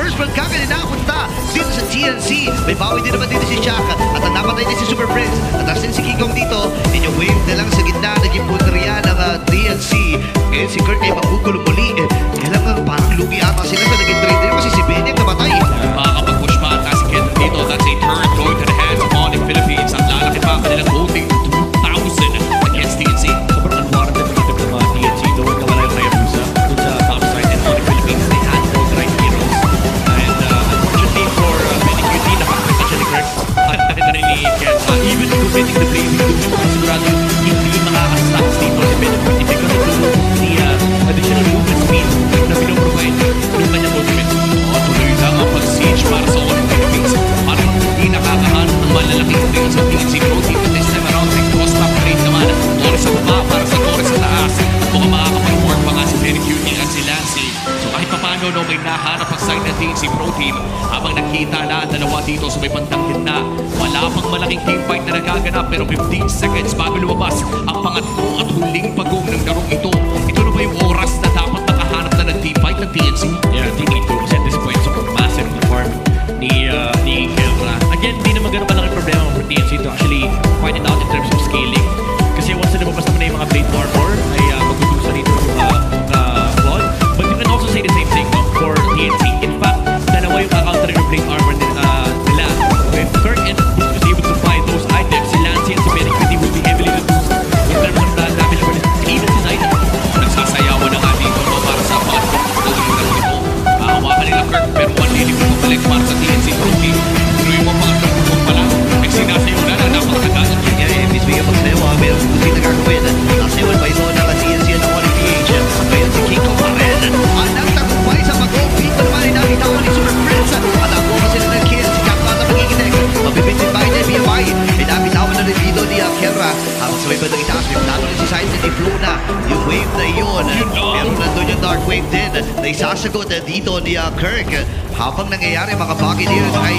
first blood kagad na napunta dito sa TNC. May bawi din naman dito si Shaka at ang napatay din si Super Prince. At asin si King Kong dito, wave na lang sa gitna, naging punteriya ng TNC. Ngayon si Kurt ay magugulo muli. Kailangan parang lugi ata sila sa naging trade kasi si Benny ang namatay. Makakapag-push pa ata si Ken dito. That's a turn going to the hands of Onyx Philippines. Ang lalaki pa kanilang voting 2,000 against TNC. Sobrang unwarranted dito ng mga TNC. Doon na wala yung Hayabusa doon sa top side and Onyx Philippines. They had both right heroes. And unfortunately for Benny QT, nakakita siya ni Kirk. At na rin ni Ken. Even committing the blazing doom, sigurado hindi makakastop dito si Benny QT because of the additional movement speed na pinoprovide yung kanyang ultimate. Tuloy lang ang pag-siege para sa Onyx Philippines. Parang hindi nakakahanap ng malalaking ring sa TNC Pro Team. But this time around, may cross-top rate naman. Torres sa baba para sa Torres sa taas. Mukhang makakapag-work pa nga si Benny QT at si Lancy. So kahit pa paano, no, may nahanap ang side ng TNC Pro Team habang nakita na ang dalawa dito sa may bandang gitna. Wala pang malaking teamfight na nagaganap pero 15 seconds bago lumabas ang pangatlo at huling pagong ng larong ito. Ito na ba yung oras na dapat makahanap na ng teamfight ng TNC? Yeah, they need to at this point. Super massive na farm ni Kelra. Again, hindi naman ganun malaking problema for TNC to actually find it out in terms of scaling. Kasi once na lumabas naman na yung mga blade armor ay magtutusa dito Claude. But you can also say the same thing for TNC. In fact, dalawa yung kakountering ng blade armor nila. If Kirk and Boost was able to find those items, si Lancy and si Benny QT will be heavily reduced in terms of the damage for this. Even si Zayda. Nagsasayawan na nga dito para sa pag-tuloy ng ito. Hawakan nila Kirk pero manlilig na pabalik para sa TNC Pro Team. Tuloy mo mga tulong pa lang. Nagsinasa'yo na na napakatagal. Ngayon, Miss Mia Pagsewa, meron hindi na gagawin. Nasiwan pa ito ng TNC at ng PH. Ngayon si King Kong pa rin. Ang nagtagumpay sa mag-go. Dito naman ay nakita ko ni Super Prince. At ako pa sila ng kill. Si Captain at magiginig. Mabibitin ba ni BMI? Inabitawan na rin dito ni Kelra. Habang sabay ba ng itaas, may plato rin si Sainz at i-flow na. Yung wave na yun. Pero nandun yung dark wave din. Na isasagot dito ni Kirk. Habang nangyayari mga bagay na yun ay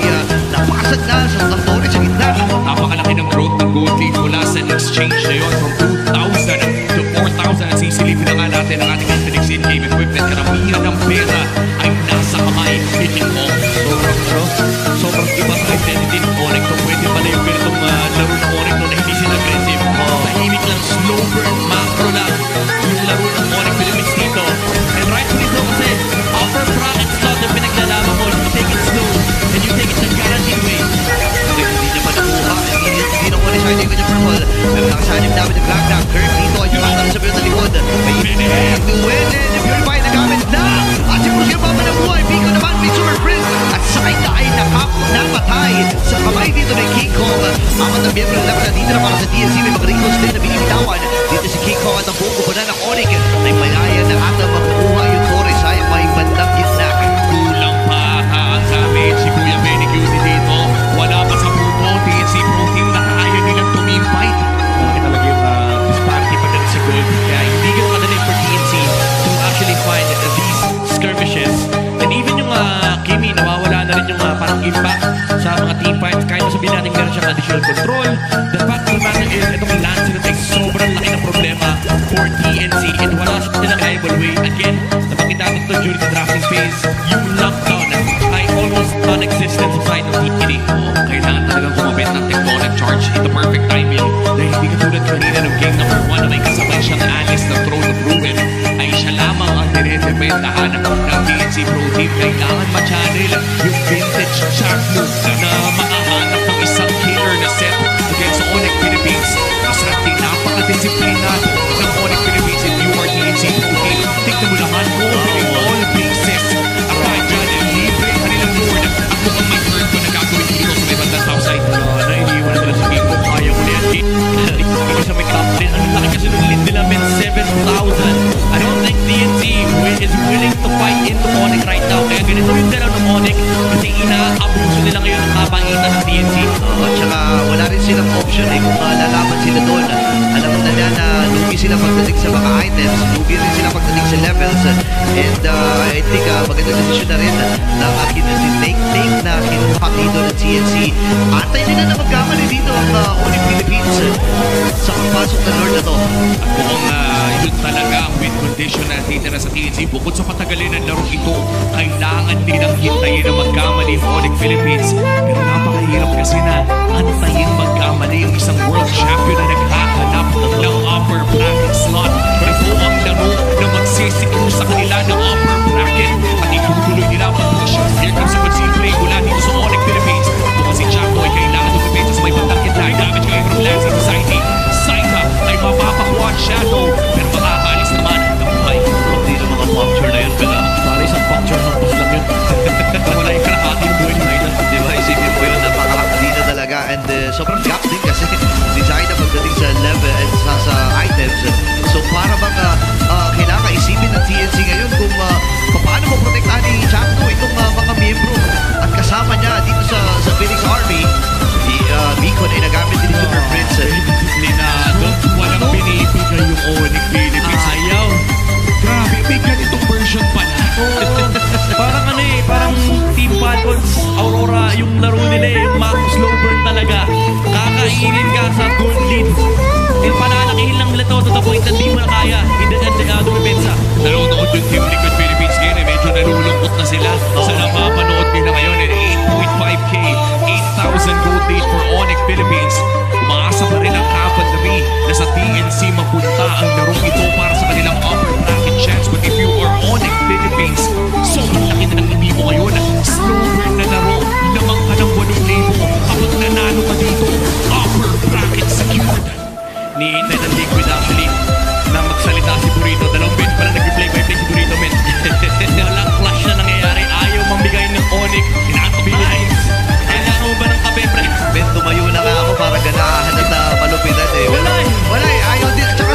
napasag na sa Torres sa gitna. Napakalaki ng growth ng gold lead mula sa exchange na yun from 2,000 to 4,000 at sisilipin na nga natin ang ating Infinix in-game equipment. Karamihan ng pera ay nasa kamay ni King Kong. Sobrang iba sa identity ng Onyx. So pwede pala yung ganitong laro ng Onyx na hindi sila aggressive. Tahimik lang, slow burn, macro lang yung laro ng Onyx Philippines dito. And rightfully so kasi upper bracket slot yung pinaglalaban mo. You take it slow and you take it the guaranteed way. Hindi niya pa nakuha. Hindi na kuha sa kanyang purple. Pero nakasanib namin yung Black Knight. Kirk dito ay yung atas sa build na likod. May ipinig. Duwelen. Yung Purify na gamit na. At si Bruce yung papa na buhay. Biko naman may Super Prince. At Saida ay napatay sa kamay dito ng King Kong. Apat na miyembro na naman dito na para sa TNC. May mga Ricos din na binibitawan. Dito si King Kong at ang buong kupunan ng Onyx ay malaya na ata makuha yung Torres ay may bandang gitna. Kulang pa ata ang damage si Kuya Benny QT dito. Wala pa sa grupo. TNC Pro Team na kaya nilang tumimfight. Malaki talaga yung disparity pagdating sa gold. Kaya hindi ganun kadali for TNC to actually find these skirmishes. And even yung Kimi, nawawala na rin yung parang impact sa mga team fights. Kahit sabihin natin meron siyang additional control. The fact of the matter is, itong Lance na ay sobrang laki ng problema for TNC. And wala silang viable way. Again, napakita natin ito during the drafting phase. Yung lockdown ay almost non-existent sa side ng TNC. Kailangan talagang kumabit ng tectonic charge in the perfect timing. Dahil hindi katulad kanina ng game number 1 na may kasabay siyang Alice na Throne of Ruin ay siya lamang ang dinedepentahan ng TNC Pro Team. Kailangan ma-channel yung vintage chart move na makahanap ng isang killer na set against the Onyx Philippines. Isa natin napaka-disiplinado ng Onyx Philippines if you are TNC Pro Team. Tignan mo naman, covering all bases. Ang Rajan and libre kanilang Lord. At mukhang may turn ko na gagawin dito sa may bandang southside. Naiiwan na nila sa King Kong. Kaya mo na yan. Hindi sa may top lane. Ang laki kasi nung lead nila men 7,000. I don't think TNC is willing to fight into Onyx right now. Kaya ganito yung dalaw ng Onyx kasi ina-abuso nila ngayon ang kapangitan ng TNC. At saka wala rin silang option kung lalaban sila doon. Alam mo na na lugi sila pagdating sa mga items, lugi rin sila pagdating sa levels. And I think magandang desisyon na rin ng akin na si Take na kinuha dito ng TNC. Atay nila na magkamali dito ang Onyx Philippines sa pagpasok na Lord na to. At yun talaga ang win condition na titira sa TNC. Bukod sa patagalin ng larong ito, kailangan nilang hintayin na magkamali ang Onyx Philippines. Pero napakahirap kasi na antayin magkamali yung isang world champion na naghahanap ng upper bracket slot. Ito ang laro na magsisecure sa kanila ng upper bracket at itutuloy nila ang pag-push. Here comes a good play mula dito sa Onyx Philippines. Kung si Chaco ay kailangan lumipit sa may bandang kita. Damage kayo from Lansing Society. Saika ay mapapakuha ang Shadow pero makakaalis naman ng buhay. Hindi na mga puncture na yun, pero Para isang puncture hampos lang yun. Wala yung kalahati ng buhay nila. di ba, isipin mo yun, napakakadi na talaga. And sobrang gap din kasi design na pagdating sa level and sa items. So para bang kailangan isipin ng TNC ngayon kung paano mo protektahan ni Chaco itong mga miyembro. At kasama niya dito sa Phoenix Army, Beacon ay nagamit din ni Super Prince. Linado, walang binibigay yung Onyx Philippines. Ayaw. Grabe, may ganitong version pa na. Parang parang Team Falcons, Aurora, yung laro nila yung slow burn talaga. Kakainin ka sa gold lead. Panalakihin lang nila to the point na di mo na kaya. Hindi na dumipensa. Nanonood yung Team Liquid Philippines ngayon medyo nalulungkot na sila sa napapanood nila ngayon 8.5k, 8,000 gold lead for Onyx Philippines. Umaasa pa rin ang Cavalry na sa TNC mapunta ang larong ito para sa kanilang upper bracket chance. But if you are Onyx Philippines, sobrang laki na ng hindi mo ngayon. Slow burn na laro, lamang ka ng 8,000 kapag nanalo ka dito. Upper bracket secured. Niintay ng Liquid actually na magsalita si Burrito. Dalawang bench pala nag-replay by play si Burrito, men. Walang clash na nangyayari. Ayaw mamigay ng Onyx. Philippines. Kailangan mo ba ng kape, pre? Ben, tumayo na nga ako para ganahan at malupitan eh. Wala eh. Wala eh, ayaw din. At saka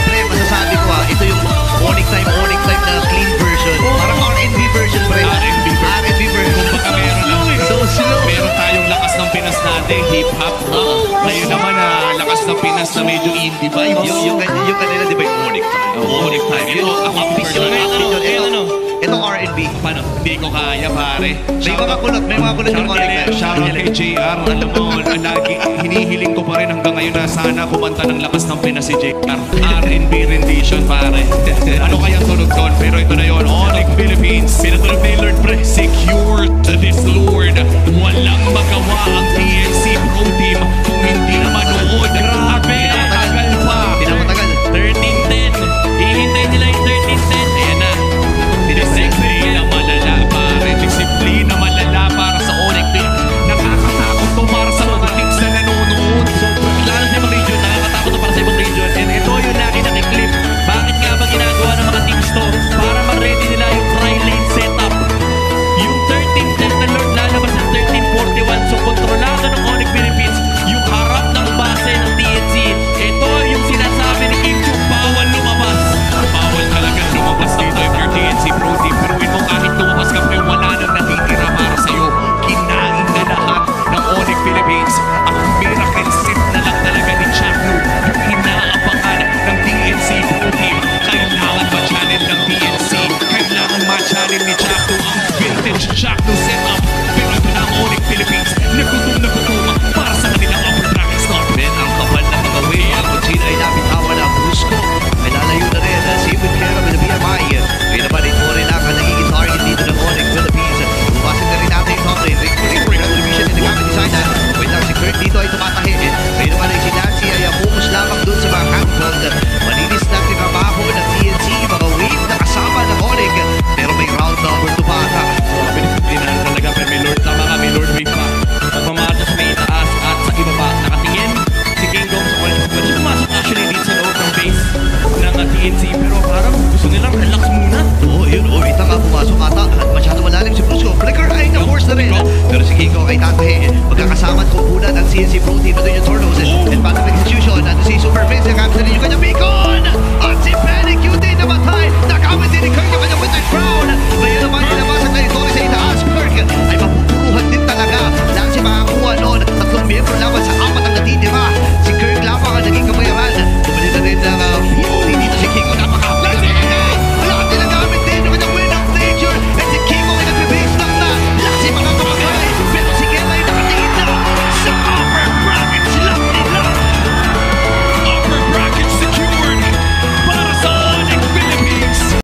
pre, masasabi ko ito yung Onyx time na clean version. Parang R&B version, pre. R&B version. R&B version. Kumbaga meron lang. So slow. Meron tayong lakas ng Pinas natin, hip-hop, rock. Ngayon naman lakas ng Pinas na medyo indie vibes. Yung kanila, di ba yung Onyx time? Onyx time. Ito, ang upbeat version. Ito R&B. Paano? Hindi ko kaya, pare. May mga kulot yung Onyx time. Shoutout kay JR. Alam mo, lagi hinihiling ko pa rin hanggang ngayon na sana kumanta ng lakas ng Pinas si JR. R&B rendition, pare. Ano kaya tunog doon? Pero ito na yun, Onyx Philippines. Pinatulog na yung